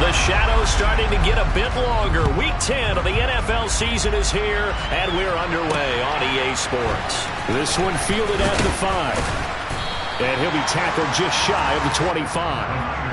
The shadow's starting to get a bit longer. Week 10 of the NFL season is here, and we're underway on EA Sports. This one fielded at the 5. And he'll be tackled just shy of the 25.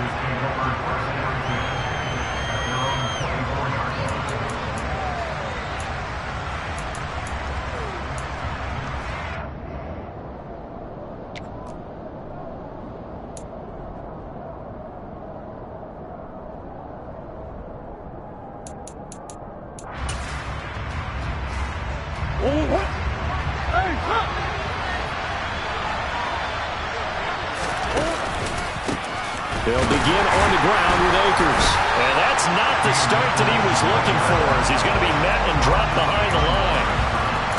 They'll begin on the ground with Akers. And that's not the start that he was looking for, as he's going to be met and dropped behind the line.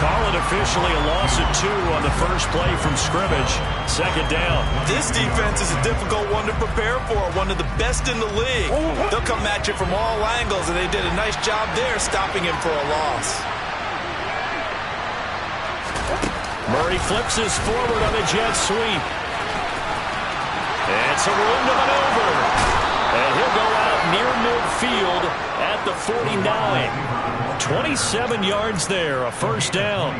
Call it officially a loss of 2 on the first play from scrimmage. Second down. This defense is a difficult one to prepare for, one of the best in the league. They'll come at you from all angles, and they did a nice job there stopping him for a loss. Murray flips this forward on a jet sweep. And some room to maneuver. And he'll go out near midfield at the 49. 27 yards there, a first down.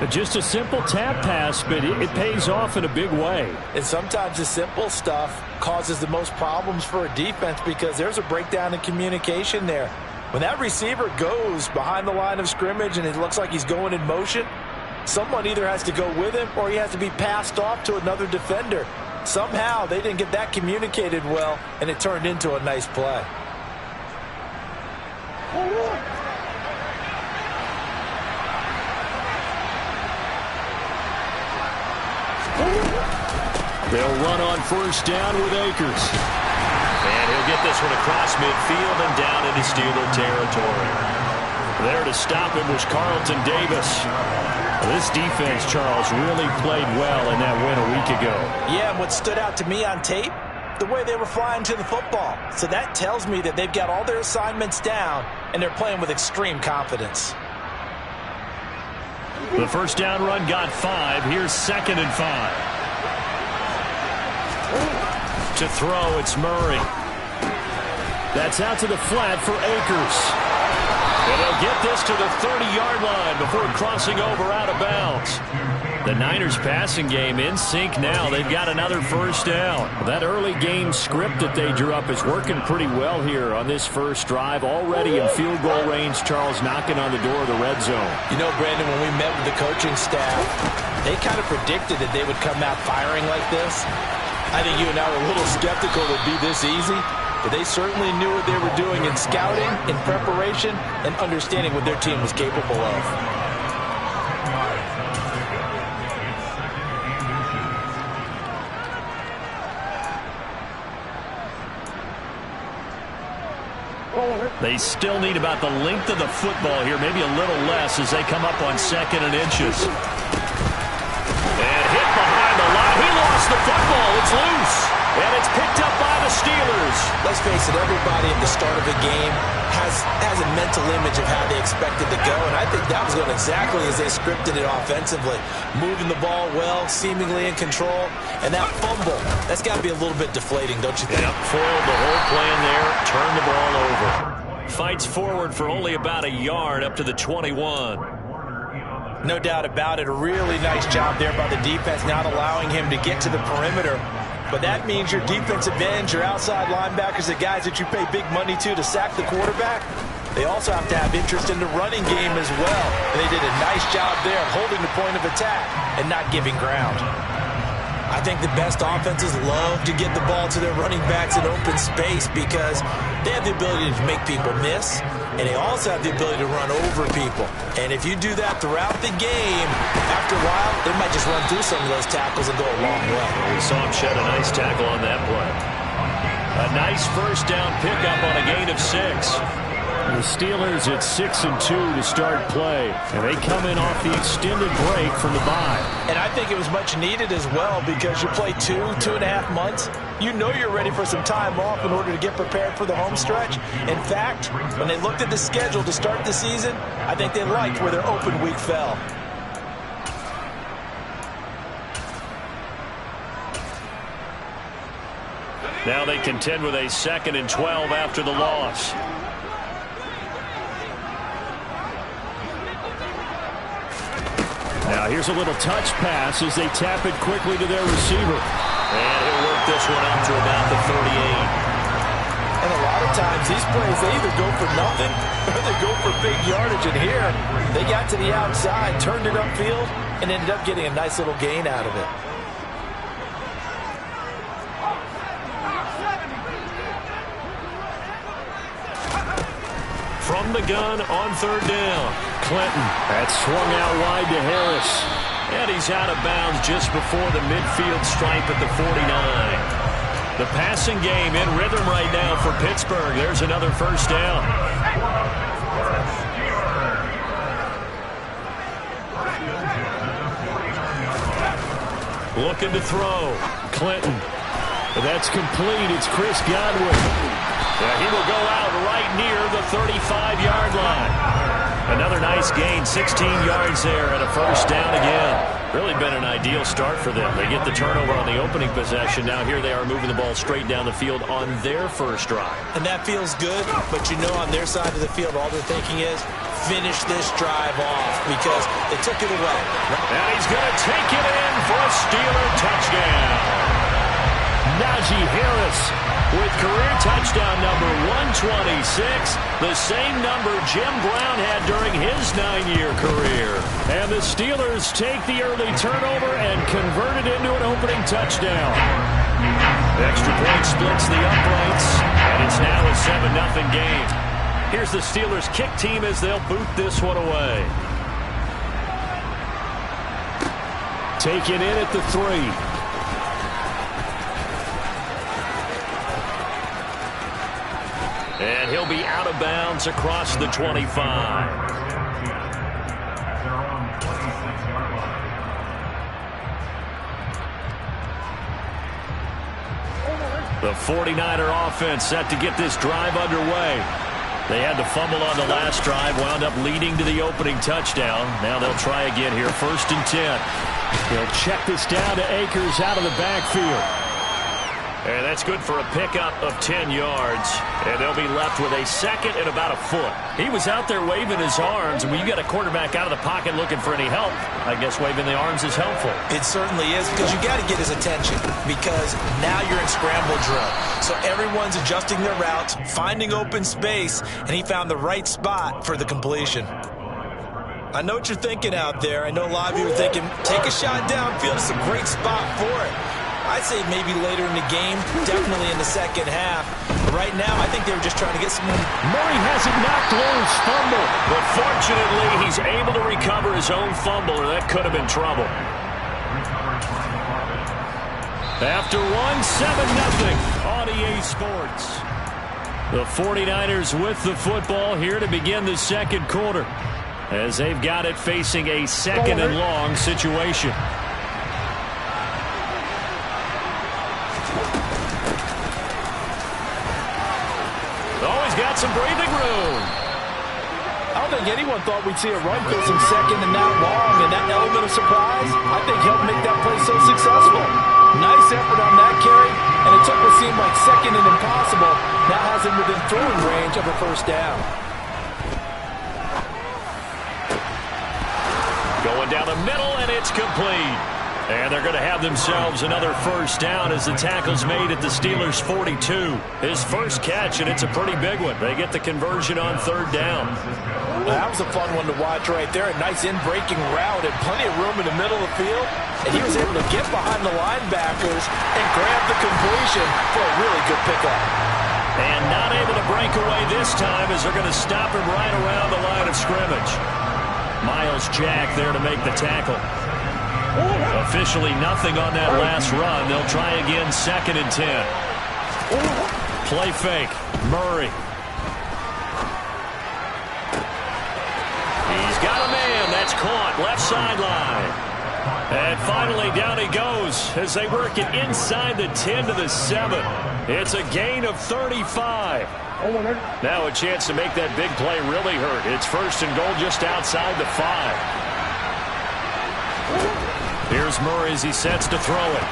Just a simple tap pass, but it pays off in a big way. And sometimes the simple stuff causes the most problems for a defense because there's a breakdown in communication there. When that receiver goes behind the line of scrimmage and it looks like he's going in motion, someone either has to go with him or he has to be passed off to another defender. Somehow they didn't get that communicated well, and it turned into a nice play. They'll run on first down with Akers. And he'll get this one across midfield and down into Steeler territory. There to stop him was Carlton Davis. This defense, Charles, really played well in that win a week ago. Yeah, and what stood out to me on tape, the way they were flying to the football. So that tells me that they've got all their assignments down, and they're playing with extreme confidence. The first down run got 5. Here's 2nd and 5. To throw, it's Murray. That's out to the flat for Akers. And they'll get this to the 30-yard line before crossing over out of bounds. The Niners passing game in sync now. They've got another first down. That early game script that they drew up is working pretty well here on this first drive. Already in field goal range, Charles knocking on the door of the red zone. You know, Brandon, when we met with the coaching staff, they kind of predicted that they would come out firing like this. I think you and I were a little skeptical it would be this easy. But they certainly knew what they were doing in scouting, in preparation, and understanding what their team was capable of. They still need about the length of the football here, maybe a little less as they come up on 2nd and inches. And hit behind the line. He lost the football. It's loose. And it's picked up by the Steelers. Let's face it, everybody at the start of a game has a mental image of how they expect it to go, and I think that was going exactly as they scripted it offensively. Moving the ball well, seemingly in control, and that fumble, that's got to be a little bit deflating, don't you think? Yep, foiled the whole plan there, turned the ball over. Fights forward for only about a yard up to the 21. No doubt about it, a really nice job there by the defense, not allowing him to get to the perimeter. But that means your defensive ends, your outside linebackers, the guys that you pay big money to sack the quarterback, they also have to have interest in the running game as well. And they did a nice job there of holding the point of attack and not giving ground. I think the best offenses love to get the ball to their running backs in open space because they have the ability to make people miss, and they also have the ability to run over people. And if you do that throughout the game, after a while, they might just run through some of those tackles and go a long way. We saw him shed a nice tackle on that play. A nice first down pickup on a gain of 6. The Steelers at 6-2 to start play, and they come in off the extended break from the bye. And I think it was much needed as well because you play 2.5 months. You know you're ready for some time off in order to get prepared for the home stretch. In fact, when they looked at the schedule to start the season, I think they liked where their open week fell. Now they contend with a 2nd and 12 after the loss. Now here's a little touch pass as they tap it quickly to their receiver. And he'll work this one out to about the 38. And a lot of times these plays, they either go for nothing or they go for big yardage. And here, they got to the outside, turned it upfield, and ended up getting a nice little gain out of it. From the gun on 3rd down. Clinton. That's swung out wide to Harris. And he's out of bounds just before the midfield stripe at the 49. The passing game in rhythm right now for Pittsburgh. There's another 1st down. Looking to throw. Clinton. That's complete. It's Chris Godwin. Yeah, he will go out right near the 35-yard line. Another nice gain, 16 yards there and a 1st down again. Really been an ideal start for them. They get the turnover on the opening possession. Now here they are moving the ball straight down the field on their 1st drive. And that feels good, but you know on their side of the field, all they're thinking is finish this drive off because they took it away. And he's going to take it in for a Steeler touchdown. Najee Harris with career touchdown number 126, the same number Jim Brown had during his 9-year career. And the Steelers take the early turnover and convert it into an opening touchdown. The extra point splits the uprights, and it's now a 7-0 game. Here's the Steelers kick team as they'll boot this one away. Taken in at the 3. And he'll be out of bounds across the 25. The 49er offense set to get this drive underway. They had to fumble on the last drive, wound up leading to the opening touchdown. Now they'll try again here, 1st and 10. They'll check this down to Akers out of the backfield. And that's good for a pickup of 10 yards. And they'll be left with a 2nd and about a foot. He was out there waving his arms. And when you got a quarterback out of the pocket looking for any help, I guess waving the arms is helpful. It certainly is because you got to get his attention because now you're in scramble drill. So everyone's adjusting their routes, finding open space, and he found the right spot for the completion. I know what you're thinking out there. I know a lot of you are thinking, take a shot downfield. It's a great spot for it. I'd say maybe later in the game, definitely in the 2nd half. But right now, I think they were just trying to get some... Murray has it knocked loose, fumble. But fortunately, he's able to recover his own fumble, or that could have been trouble. After 1, 7-0 on EA Sports. The 49ers with the football here to begin the 2nd quarter, as they've got it facing a 2nd and long situation. Got some breathing room. I don't think anyone thought we'd see a run facing 2nd and that long, and that element of surprise, I think, helped make that play so successful. Nice effort on that carry, and it took what seemed like 2nd and impossible. Now has him within throwing range of a 1st down. Going down the middle, and it's complete. And they're going to have themselves another 1st down as the tackle's made at the Steelers' 42. His first catch, and it's a pretty big one. They get the conversion on 3rd down. Well, that was a fun one to watch right there. A nice in-breaking route and plenty of room in the middle of the field. And he was able to get behind the linebackers and grab the completion for a really good pickup. And not able to break away this time as they're going to stop him right around the line of scrimmage. Miles Jack there to make the tackle. Officially nothing on that last run. They'll try again, 2nd and 10. Play fake. Murray. He's got a man. That's caught. Left sideline. And finally down he goes as they work it inside the 10 to the 7. It's a gain of 35. Now a chance to make that big play really hurt. It's 1st and goal just outside the 5. Here's Murray as he sets to throw it.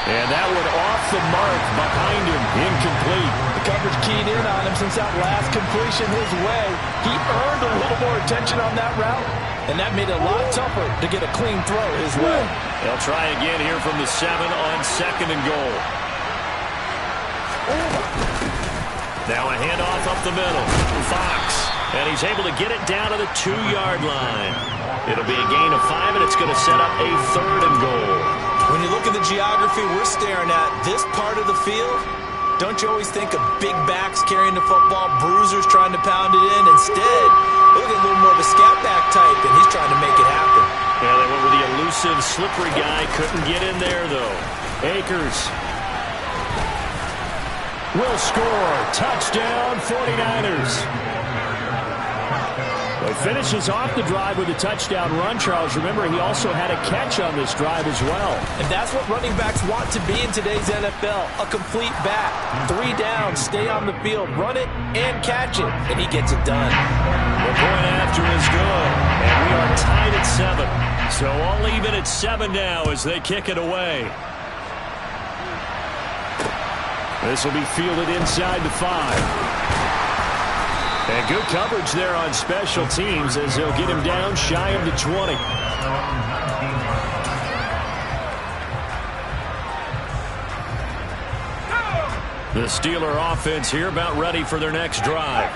And that one off the mark behind him. Incomplete. The coverage keyed in on him since that last completion his way. He earned a little more attention on that route, and that made it a lot tougher to get a clean throw his way. They'll try again here from the 7 on 2nd and goal. Now a handoff up the middle. Fox. And he's able to get it down to the 2-yard line. It'll be a gain of 5, and it's going to set up a 3rd and goal. When you look at the geography we're staring at, this part of the field, don't you always think of big backs carrying the football, bruisers trying to pound it in? Instead, look at a little more of a scat back type, and he's trying to make it happen. Yeah, they went with the elusive, slippery guy. Couldn't get in there, though. Akers will score. Touchdown, 49ers. He finishes off the drive with a touchdown run, Charles. Remember, he also had a catch on this drive as well. And that's what running backs want to be in today's NFL, a complete back. 3 down, stay on the field, run it, and catch it. And he gets it done. The point after is good. And we are tied at 7. So all even at 7 now as they kick it away. This will be fielded inside the 5. And good coverage there on special teams as they'll get him down shy of the 20. The Steeler offense here about ready for their next drive.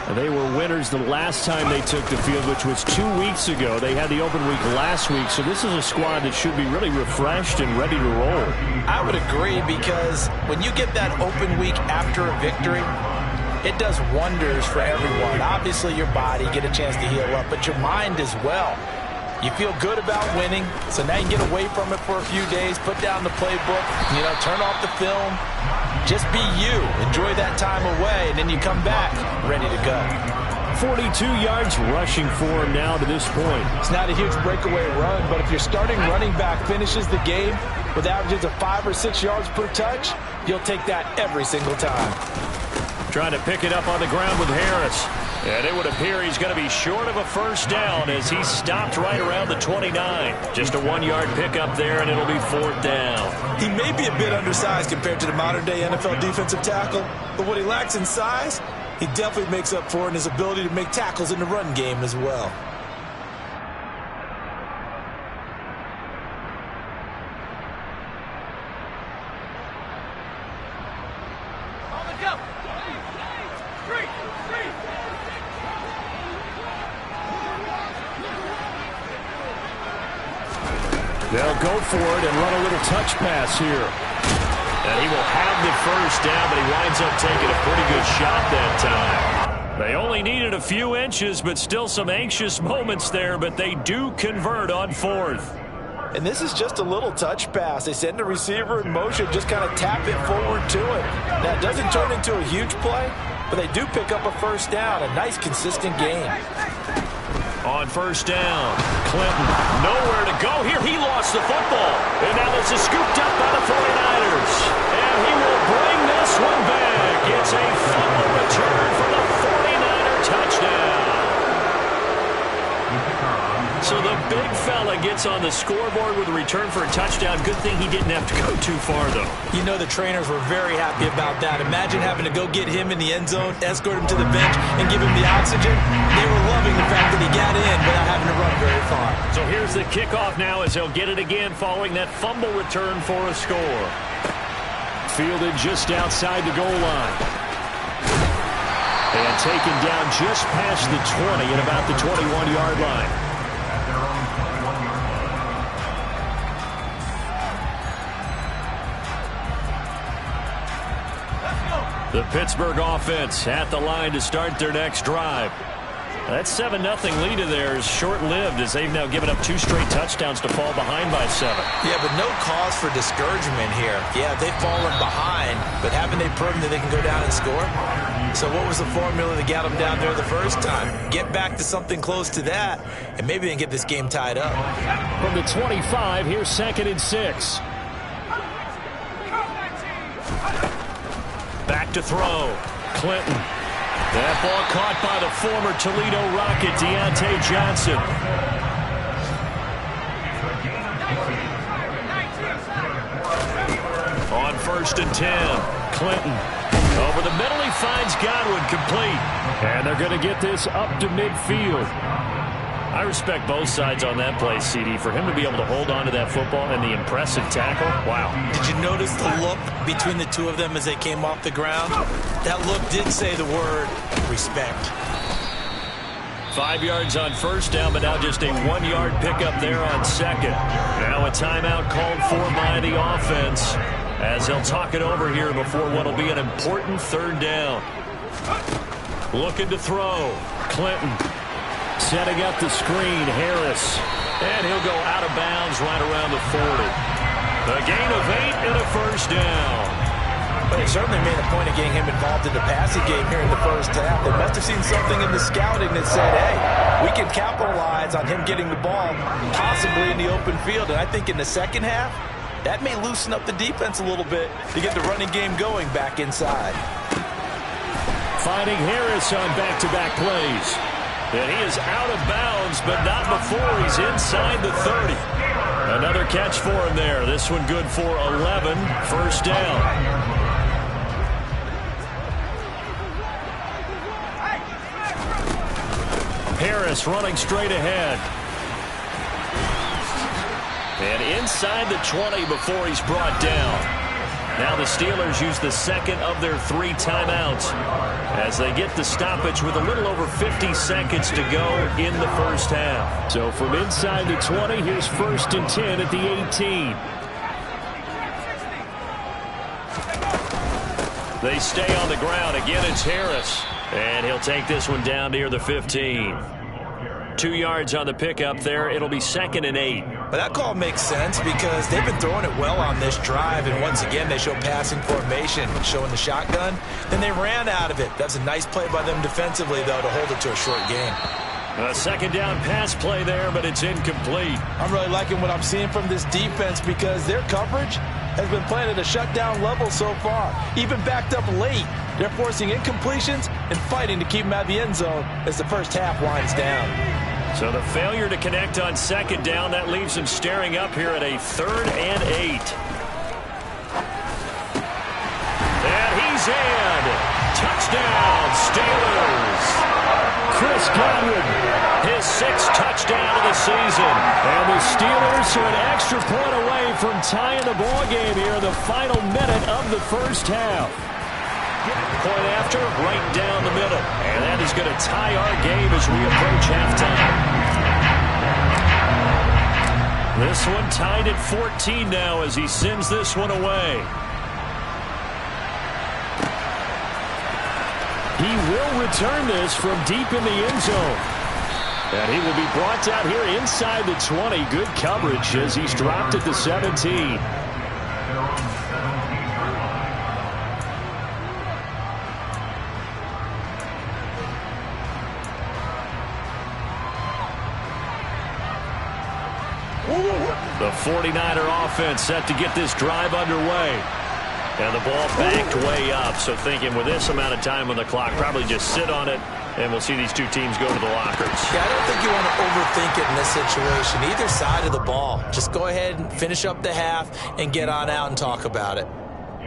And they were winners the last time they took the field, which was 2 weeks ago. They had the open week last week, so this is a squad that should be really refreshed and ready to roll. I would agree, because when you get that open week after a victory, it does wonders for everyone. Obviously, your body, get a chance to heal up, but your mind as well. You feel good about winning, so now you can get away from it for a few days, put down the playbook, turn off the film. Just be you. Enjoy that time away, and then you come back ready to go. 42 yards rushing for him now to this point. It's not a huge breakaway run, but if your starting running back finishes the game with averages of 5 or 6 yards per touch, you'll take that every single time. Trying to pick it up on the ground with Harris. And it would appear he's going to be short of a first down as he stopped right around the 29. Just a 1-yard pickup there, and it'll be 4th down. He may be a bit undersized compared to the modern-day NFL defensive tackle, but what he lacks in size, he definitely makes up for in his ability to make tackles in the run game as well. They'll go for it and run a little touch pass here. And he will have the first down, but he winds up taking a pretty good shot that time. They only needed a few inches, but still some anxious moments there, but they do convert on 4th. And this is just a little touch pass. They send the receiver in motion, just kind of tap it forward to him. Now, it doesn't turn into a huge play, but they do pick up a first down. A nice, consistent game. On first down, Clinton nowhere to go here. He lost the football. And now this is scooped up by the 49ers. And he will bring this one back. It's a fumble return for the 49er touchdown. So the big fella gets on the scoreboard with a return for a touchdown. Good thing he didn't have to go too far, though. The trainers were very happy about that. Imagine having to go get him in the end zone, escort him to the bench, and give him the oxygen. They were loving the fact that he got in without having to run very far. So here's the kickoff now as he'll get it again following that fumble return for a score. Fielded just outside the goal line. And taken down just past the 20 at about the 21-yard line. The Pittsburgh offense at the line to start their next drive. That 7-0 lead of theirs short-lived as they've now given up 2 straight touchdowns to fall behind by 7. Yeah, but no cause for discouragement here. Yeah, they've fallen behind, but haven't they proven that they can go down and score? So what was the formula that got them down there the first time? Get back to something close to that, and maybe they can get this game tied up. From the 25, here's 2nd and 6. Back to throw. Clinton. That ball caught by the former Toledo Rocket, Deontay Johnson. 1st and 10. Clinton. Over the middle, he finds Godwin, complete. And they're going to get this up to midfield. I respect both sides on that play, CD. For him to be able to hold on to that football and the impressive tackle, wow. Did you notice the look between the two of them as they came off the ground? That look did say the word respect. 5 yards on 1st down, but now just a 1-yard pickup there on 2nd. Now a timeout called for by the offense as they'll talk it over here before what will be an important 3rd down. Looking to throw. Clinton. Setting up the screen, Harris. And he'll go out of bounds right around the 40. A gain of 8 and a 1st down. But they certainly made a point of getting him involved in the passing game here in the 1st half. They must have seen something in the scouting that said, hey, we can capitalize on him getting the ball, possibly in the open field. And I think in the 2nd half, that may loosen up the defense a little bit to get the running game going back inside. Finding Harris on back-to-back plays. And he is out of bounds, but not before he's inside the 30. Another catch for him there. This one good for 11. 1st down. Harris running straight ahead. And inside the 20 before he's brought down. Now the Steelers use the 2nd of their 3 timeouts as they get the stoppage with a little over 50 seconds to go in the 1st half. So from inside the 20, here's 1st and 10 at the 18. They stay on the ground. Again, it's Harris. And he'll take this one down near the 15. 2 yards on the pickup there. It'll be 2nd and 8. But that call makes sense because they've been throwing it well on this drive, and once again they show passing formation, showing the shotgun. Then they ran out of it. That's a nice play by them defensively, though, to hold it to a short game. A 2nd down pass play there, but it's incomplete. I'm really liking what I'm seeing from this defense because their coverage has been playing at a shutdown level so far. Even backed up late, they're forcing incompletions and fighting to keep them out of the end zone as the 1st half winds down. So the failure to connect on 2nd down, that leaves him staring up here at a 3rd and 8. And he's in. Touchdown, Steelers. Chris Godwin, his 6th touchdown of the season. And the Steelers are an extra point away from tying the ball game here in the final minute of the 1st half. Point after, right down the middle. And that is going to tie our game as we approach halftime. This one tied at 14 now as he sends this one away. He will return this from deep in the end zone. And he will be brought out here inside the 20. Good coverage as he's dropped at the 17. The 49er offense set to get this drive underway. And the ball backed way up. So thinking with this amount of time on the clock, probably just sit on it, and we'll see these two teams go to the lockers. Yeah, I don't think you want to overthink it in this situation. Either side of the ball. Just go ahead and finish up the half and get on out and talk about it.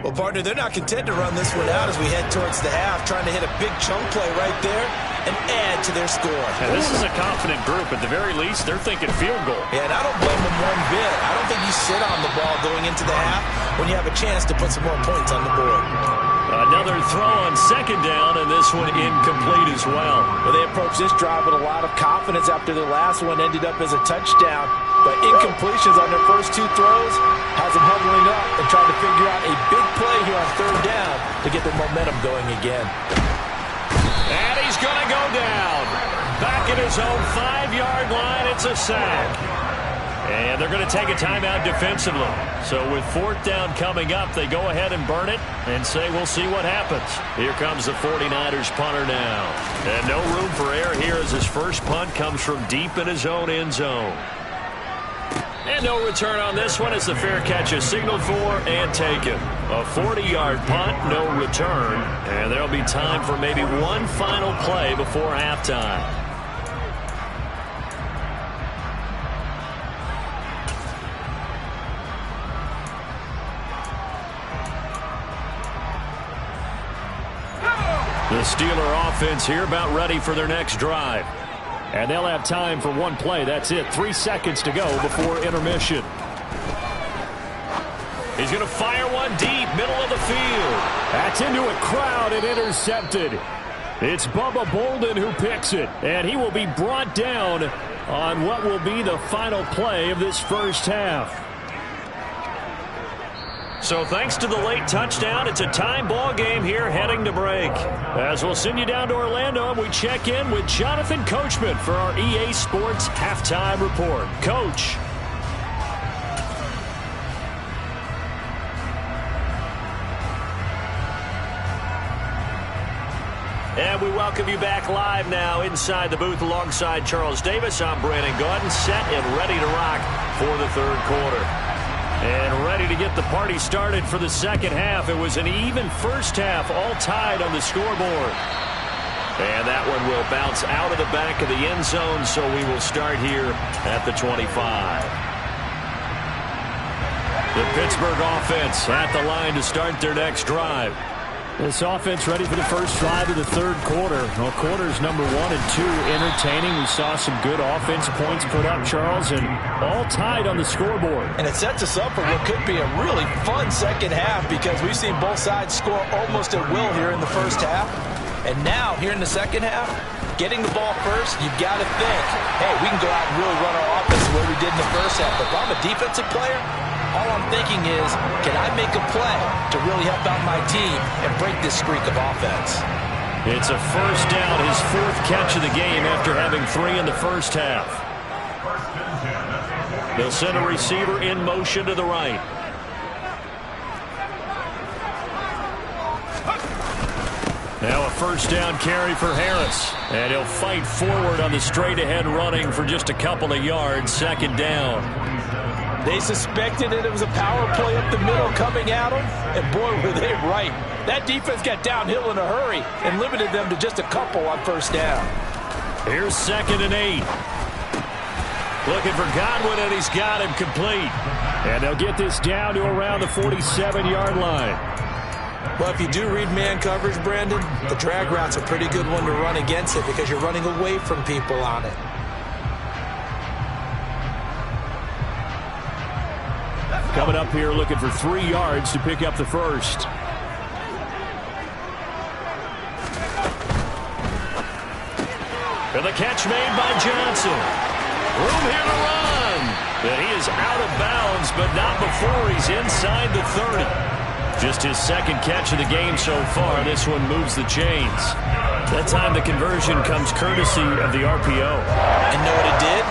Well, partner, they're not content to run this one out as we head towards the half, trying to hit a big chunk play right there and add to their score. And this is a confident group. At the very least, they're thinking field goal. Yeah, and I don't blame them one bit. I don't think you sit on the ball going into the half when you have a chance to put some more points on the board. Another throw on 2nd down, and this one incomplete as well. Well, they approached this drive with a lot of confidence after their last one ended up as a touchdown. But incompletions on their first 2 throws has them huddling up and trying to figure out a big play here on 3rd down to get their momentum going again. And he's going to go down. Back at his own 5-yard line, it's a sack. And they're going to take a timeout defensively. So with 4th down coming up, they go ahead and burn it and say we'll see what happens. Here comes the 49ers punter now. And no room for error here as his first punt comes from deep in his own end zone. And no return on this one as the fair catch is signaled for and taken. A 40-yard punt, no return. And there'll be time for maybe one final play before halftime. The Steeler offense here about ready for their next drive. And they'll have time for one play. That's it. 3 seconds to go before intermission. He's going to fire one deep, middle of the field. That's into a crowd and intercepted. It's Bubba Bolden who picks it. And he will be brought down on what will be the final play of this first half. So thanks to the late touchdown, it's a time ball game here heading to break. As we'll send you down to Orlando, and we check in with Jonathan Coachman for our EA Sports Halftime Report. Coach. And we welcome you back live now inside the booth alongside Charles Davis. I'm Brandon Gaudin, set and ready to rock for the third quarter. And ready to get the party started for the second half. It was an even first half, all tied on the scoreboard. And that one will bounce out of the back of the end zone, so we will start here at the 25. The Pittsburgh offense at the line to start their next drive. This offense ready for the first drive of the third quarter. Well, quarters number 1 and 2 entertaining. We saw some good offense points put up, Charles, and all tied on the scoreboard. And it sets us up for what could be a really fun second half because we've seen both sides score almost at will here in the first half. And now, here in the second half, getting the ball first, you've got to think, hey, we can go out and really run our offense the way we did in the first half. But if I'm a defensive player, all I'm thinking is, can I make a play to really help out my team and break this streak of offense? It's a first down, his 4th catch of the game after having 3 in the first half. They'll send a receiver in motion to the right. Now a first down carry for Harris. And he'll fight forward on the straight-ahead running for just a couple of yards. Second down. They suspected it was a power play up the middle coming at them, and boy, were they right. That defense got downhill in a hurry and limited them to just a couple on first down. Here's 2nd and 8. Looking for Godwin, and he's got him complete. And they'll get this down to around the 47-yard line. Well, if you do read man coverage, Brandon, the drag route's a pretty good one to run against it because you're running away from people on it. Coming up here looking for 3 yards to pick up the first. And the catch made by Johnson. Room here to run. And he is out of bounds, but not before he's inside the 30. Just his 2nd catch of the game so far. This one moves the chains. That time the conversion comes courtesy of the RPO. And know what it did?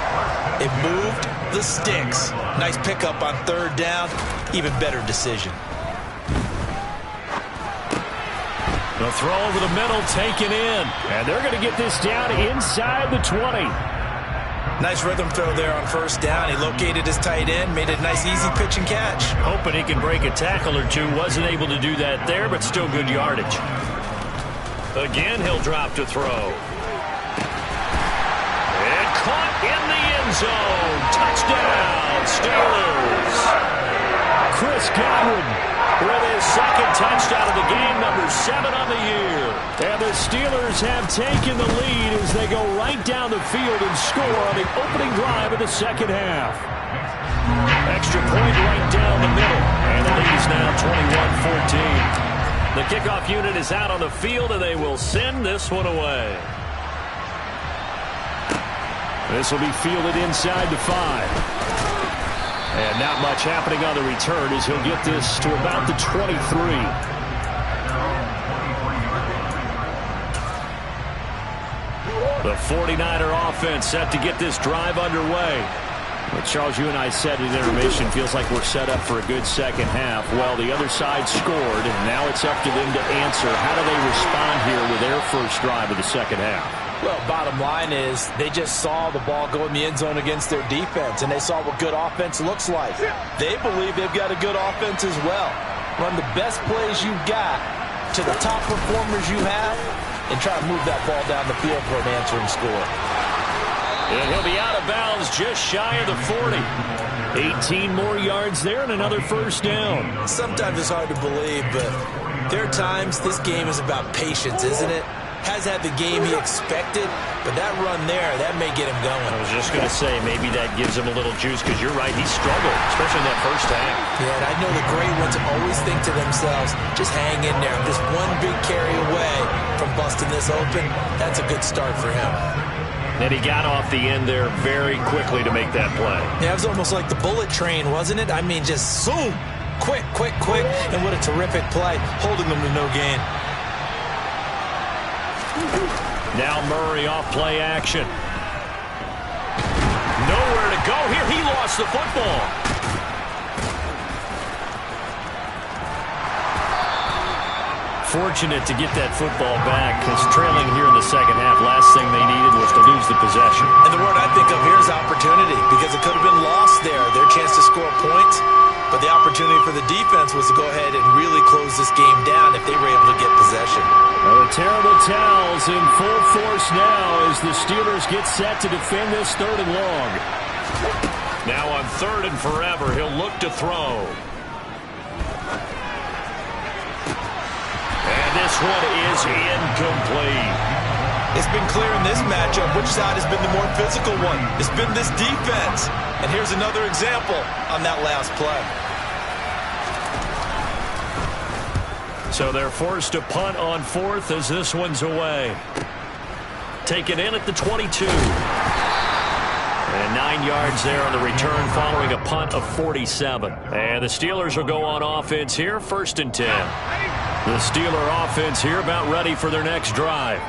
It moved the sticks. Nice pickup on 3rd down. Even better decision. They'll throw over the middle, taken in. And they're going to get this down inside the 20. Nice rhythm throw there on first down. He located his tight end, made a nice easy pitch and catch. Hoping he can break a tackle or two. Wasn't able to do that there, but still good yardage. Again, he'll drop to throw. And caught in the end zone. Touchdown, Steelers. Chris Godwin with his 2nd touchdown of the game, number 7 on the year. And the Steelers have taken the lead as they go right down the field and score on the opening drive of the second half. Extra point right down the middle. And the lead is now 21-14. The kickoff unit is out on the field, and they will send this one away. This will be fielded inside the 5. And not much happening on the return as he'll get this to about the 23. The 49er offense set to get this drive underway. But Charles, you and I said at intermission, feels like we're set up for a good second half. Well, the other side scored, and now it's up to them to answer. How do they respond here with their first drive of the second half? Well, bottom line is they just saw the ball go in the end zone against their defense, and they saw what good offense looks like. They believe they've got a good offense as well. Run the best plays you've got to the top performers you have and try to move that ball down the field for an answering score. And he'll be out of bounds just shy of the 40. 18 more yards there and another first down. Sometimes it's hard to believe, but there are times this game is about patience, isn't it? Has had the game he expected, but that run there, that may get him going. I was just going to say, maybe that gives him a little juice, because you're right, he struggled, especially in that first half. Yeah, and I know the great ones always think to themselves, just hang in there. Just one big carry away from busting this open. That's a good start for him. And he got off the end there very quickly to make that play. Yeah, it was almost like the bullet train, wasn't it? I mean, just zoom, quick, quick, quick, and what a terrific play, holding them to no gain. Now Murray off play action. Nowhere to go here. He lost the football. Fortunate to get that football back, because trailing here in the second half, last thing they needed was to lose the possession. And the word I think of here is opportunity, because it could have been lost there, their chance to score points. But the opportunity for the defense was to go ahead and really close this game down if they were able to get possession. Well, the terrible towels in full force now as the Steelers get set to defend this 3rd and long. Now on 3rd and forever, he'll look to throw. And this one is incomplete. It's been clear in this matchup which side has been the more physical one. It's been this defense. And here's another example on that last play. So they're forced to punt on 4th as this one's away. Taken in at the 22. And 9 yards there on the return following a punt of 47. And the Steelers will go on offense here, 1st and 10. The Steeler offense here about ready for their next drive.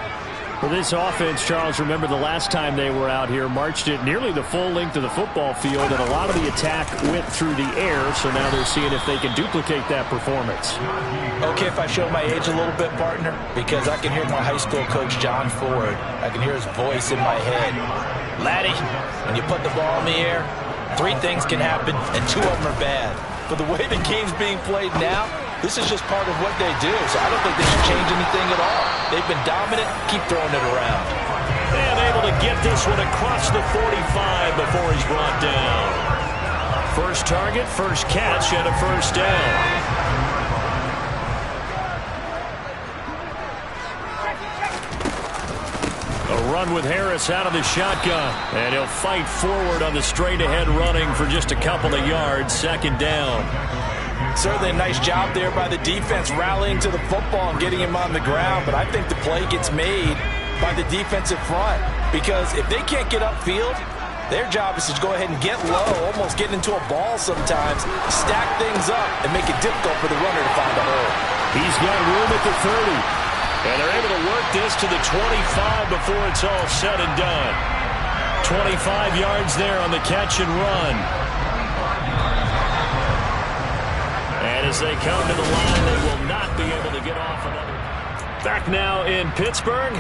For this offense, Charles, remember the last time they were out here, marched it nearly the full length of the football field, and a lot of the attack went through the air, so now they're seeing if they can duplicate that performance. Okay, if I show my age a little bit, partner, because I can hear my high school coach, John Ford. I can hear his voice in my head. Laddie, when you put the ball in the air, 3 things can happen, and 2 of them are bad. But the way the game's being played now, this is just part of what they do, so I don't think they should change anything at all. They've been dominant. Keep throwing it around. And able to get this one across the 45 before he's brought down. First target, first catch, and a first down. A run with Harris out of the shotgun. And he'll fight forward on the straight-ahead running for just a couple of yards. 2nd down. Certainly a nice job there by the defense rallying to the football and getting him on the ground, but I think the play gets made by the defensive front, because if they can't get upfield, their job is to go ahead and get low, almost get into a ball sometimes, stack things up, and make it difficult for the runner to find a hole. He's got room at the 30, and they're able to work this to the 25 before it's all said and done. 25 yards there on the catch and run. And as they come to the line, they will not be able to get off another. Back now in Pittsburgh.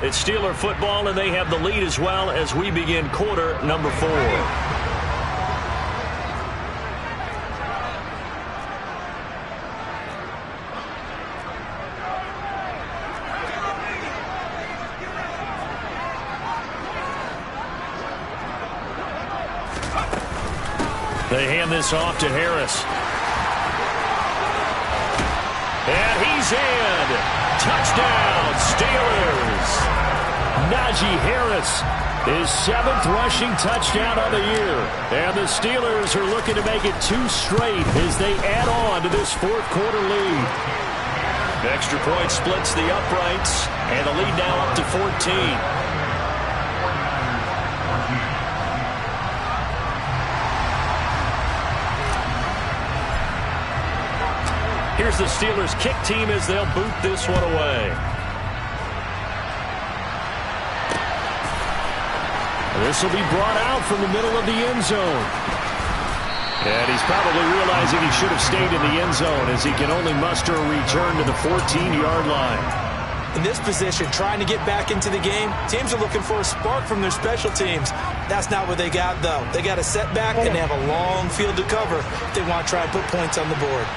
It's Steeler football, and they have the lead as well as we begin quarter number 4. They hand this off to Harris. And he's in. Touchdown, Steelers. Najee Harris, his 7th rushing touchdown of the year. And the Steelers are looking to make it 2 straight as they add on to this 4th quarter lead. Extra point splits the uprights, and the lead now up to 14. Here's the Steelers kick team as they'll boot this one away. This will be brought out from the middle of the end zone. And he's probably realizing he should have stayed in the end zone as he can only muster a return to the 14-yard line. In this position, trying to get back into the game, teams are looking for a spark from their special teams. That's not what they got, though. They got a setback, and they have a long field to cover if they want to try and put points on the board.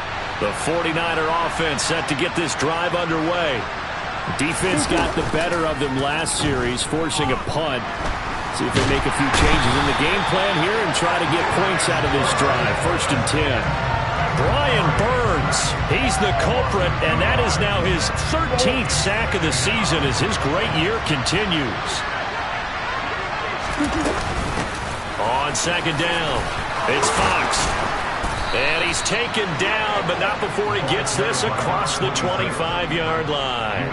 The 49er offense set to get this drive underway. Defense got the better of them last series, forcing a punt. See if they make a few changes in the game plan here and try to get points out of this drive. 1st and 10. Brian Burns, he's the culprit, and that is now his 13th sack of the season as his great year continues. On 2nd down, it's Fox. And he's taken down, but not before he gets this across the 25-yard line.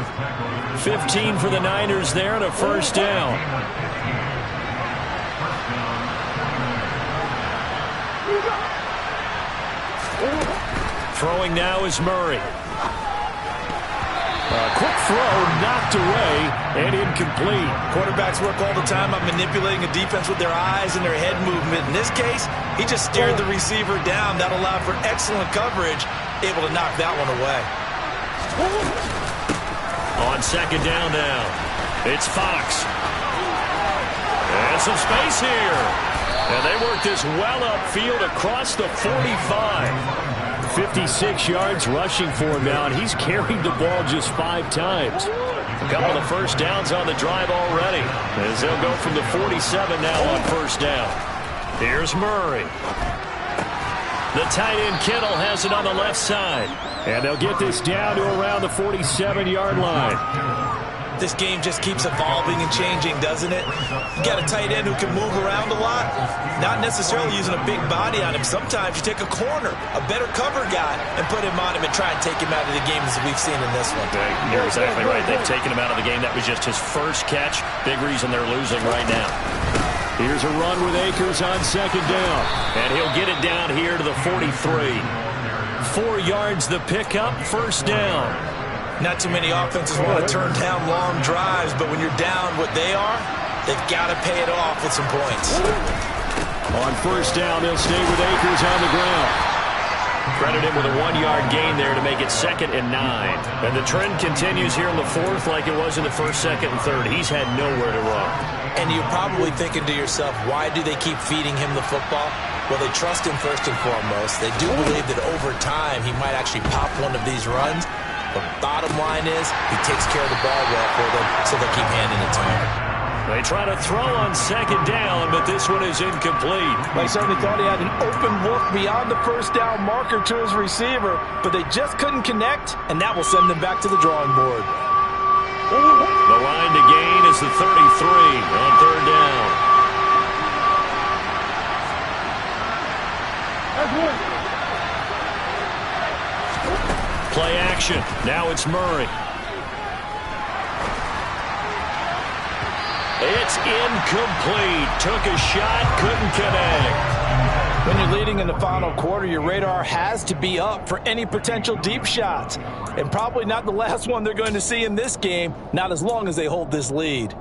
15 for the Niners there and a 1st down. Throwing now is Murray. Quick throw, knocked away, and incomplete. Quarterbacks work all the time on manipulating a defense with their eyes and their head movement. In this case, he just stared the receiver down. That allowed for excellent coverage, able to knock that one away. On 2nd down now, it's Fox. And some space here. And they work this well upfield across the 45. 56 yards rushing for him now, and he's carried the ball just 5 times. A couple of 1st downs on the drive already, as they'll go from the 47 now on 1st down. Here's Murray. The tight end Kittle has it on the left side, and they'll get this down to around the 47-yard line. This game just keeps evolving and changing, doesn't it? You got a tight end who can move around a lot, not necessarily using a big body on him. Sometimes you take a corner, a better cover guy, and put him on him and try and take him out of the game as we've seen in this one. You're exactly right. They've taken him out of the game. That was just his 1st catch. Big reason they're losing right now. Here's a run with Akers on 2nd down, and he'll get it down here to the 43. 4 yards the pickup, 1st down. Not too many offenses want to turn down long drives, but when you're down what they are, they've got to pay it off with some points. On 1st down, they'll stay with Akers on the ground. Credit him with a 1-yard gain there to make it 2nd and 9. And the trend continues here in the 4th like it was in the 1st, 2nd, and 3rd. He's had nowhere to run. And you're probably thinking to yourself, why do they keep feeding him the football? Well, they trust him first and foremost. They do believe that over time he might actually pop one of these runs. But bottom line is, he takes care of the ball well for them, so they keep handing it to him. They try to throw on 2nd down, but this one is incomplete. They certainly thought he had an open look beyond the 1st down marker to his receiver, but they just couldn't connect, and that will send them back to the drawing board. The line to gain is the 33 on 3rd down. Play action. Now it's Murray. It's incomplete. Took a shot, couldn't connect. When you're leading in the final quarter, your radar has to be up for any potential deep shots. And probably not the last one they're going to see in this game, not as long as they hold this lead.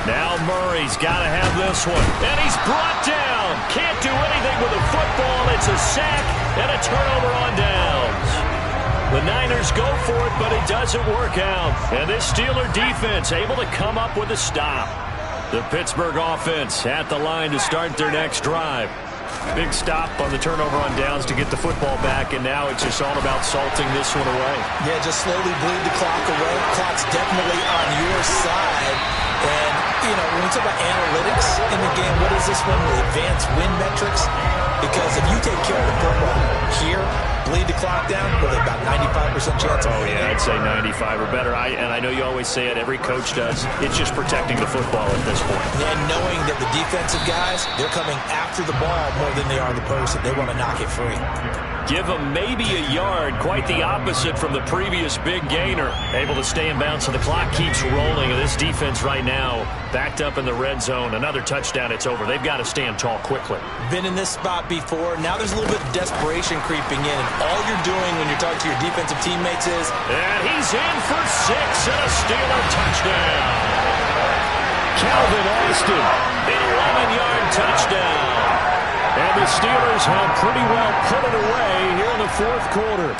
Now Murray's got to have this one. And he's brought down. Can't do anything with the football. It's a sack and a turnover on downs. The Niners go for it, but it doesn't work out. And this Steeler defense able to come up with a stop. The Pittsburgh offense at the line to start their next drive. Big stop on the turnover on downs to get the football back, and now it's just all about salting this one away. Yeah, just slowly bleed the clock away. Clock's definitely on your side. And, you know, when we talk about analytics in the game, what is this one? The advanced win metrics? Because if you take care of the football here, bleed the clock down, with about 95% chance of winning. Yeah, I'd say 95 or better. And I know you always say it, every coach does. It's just protecting the football at this point. And knowing that the defensive guys, they're coming after the ball more than they are the person. They want to knock it free. Give them maybe a yard, quite the opposite from the previous big gainer. Able to stay in bounds, so the clock keeps rolling. And this defense right now, backed up in the red zone. Another touchdown, it's over. They've got to stand tall quickly. Been in this spot before. Now there's a little bit of desperation creeping in. And all you're doing when you're talking to your defensive teammates is... And he's in for 6 and a Steeler touchdown. Calvin Austin, 11-yard touchdown. And the the Steelers have pretty well put it away here in the fourth quarter.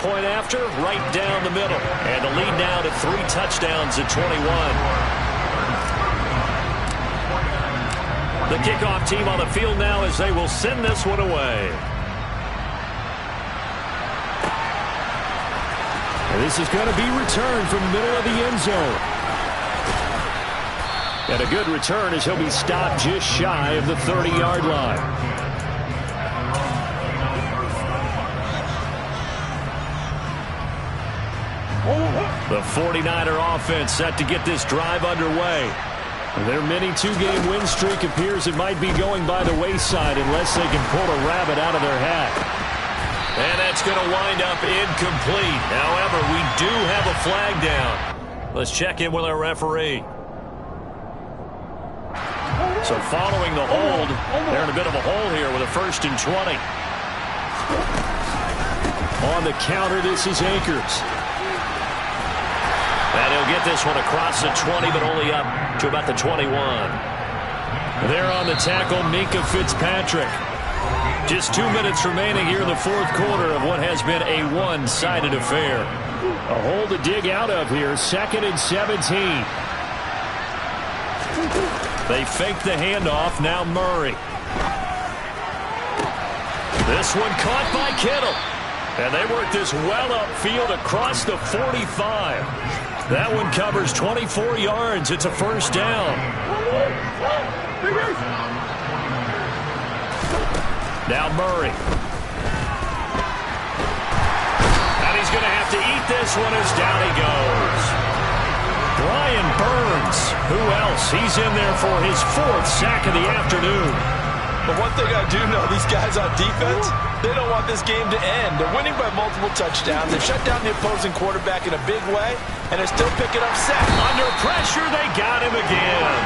Point after, right down the middle. And the lead now to 3 touchdowns at 21. The kickoff team on the field now as they will send this one away. And this is going to be returned from the middle of the end zone. And a good return as he'll be stopped just shy of the 30-yard line. The 49er offense set to get this drive underway. Their mini 2-game win streak appears it might be going by the wayside unless they can pull a rabbit out of their hat. And that's going to wind up incomplete. However, we do have a flag down. Let's check in with our referee. So following the hold, they're in a bit of a hole here with a 1st and 20. On the counter, this is Akers. And he'll get this one across the 20, but only up to about the 21. There on the tackle, Minkah Fitzpatrick. Just 2 minutes remaining here in the fourth quarter of what has been a one-sided affair. A hole to dig out of here, 2nd and 17. They fake the handoff, now Murray. This one caught by Kittle. And they work this well upfield across the 45. That one covers 24 yards. It's a 1st down. Now Murray. And he's going to have to eat this one as down he goes. Brian Burns. Who else? He's in there for his 4th sack of the afternoon. But one thing I do know, these guys on defense, they don't want this game to end. They're winning by multiple touchdowns. They've shut down the opposing quarterback in a big way, and they're still picking up sacks. Under pressure, they got him again.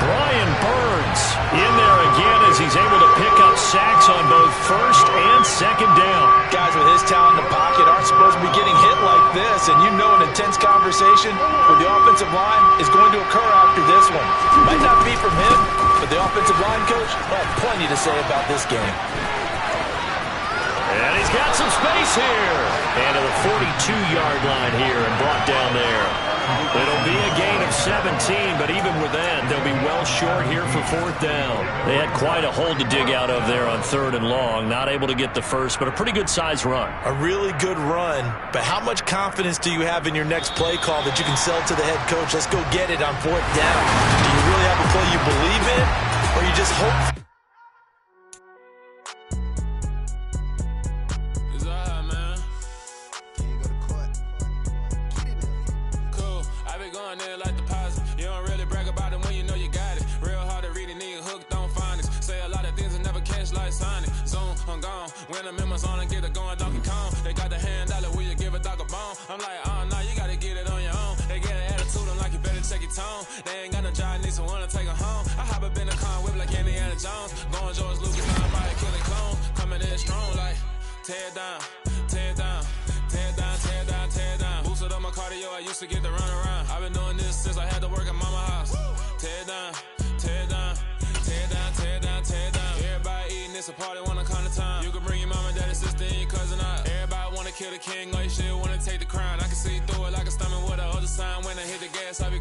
Brian Burns in there again as he's able to pick up sacks on both 1st and 2nd down. Guys with his talent in the pocket aren't supposed to be getting hit like this, and you know an intense conversation with the offensive line is going to occur after this one. Might not be from him, but the offensive line coach will have plenty to say about this game. And he's got some space here. And to the 42-yard line here and brought down there. It'll be a gain of 17, but even with that, they'll be well short here for 4th down. They had quite a hole to dig out of there on 3rd and long. Not able to get the first, but a pretty good-sized run. A really good run, but how much confidence do you have in your next play call that you can sell to the head coach? Let's go get it on 4th down. Do you really have a play you believe in, or you just hope? When I'm in my zone and get it going, Donkey Kong. They got the hand dollar, will you give a dog a bone? I'm like, oh, no, you gotta get it on your own. They get an attitude, I'm like, you better check your tone. They ain't got no job, need someone to take her home. I hop up in a car, whip like Indiana Jones. Going George Lucas, I'm by a killing clone. Coming in strong, like, tear down, tear down, tear down, tear down, tear down. Boosted up my cardio, I used to get to run around. I've been doing this since I had to work at mama house. Tear down, tear down, tear down, tear down, tear down. Everybody eating, it's a party, one kind of time. You can bring your mama, daddy, sister, and your cousin out. Everybody wanna kill the king, or you shit wanna take the crown. I can see through it like a stomach with a other sign. When I hit the gas, I be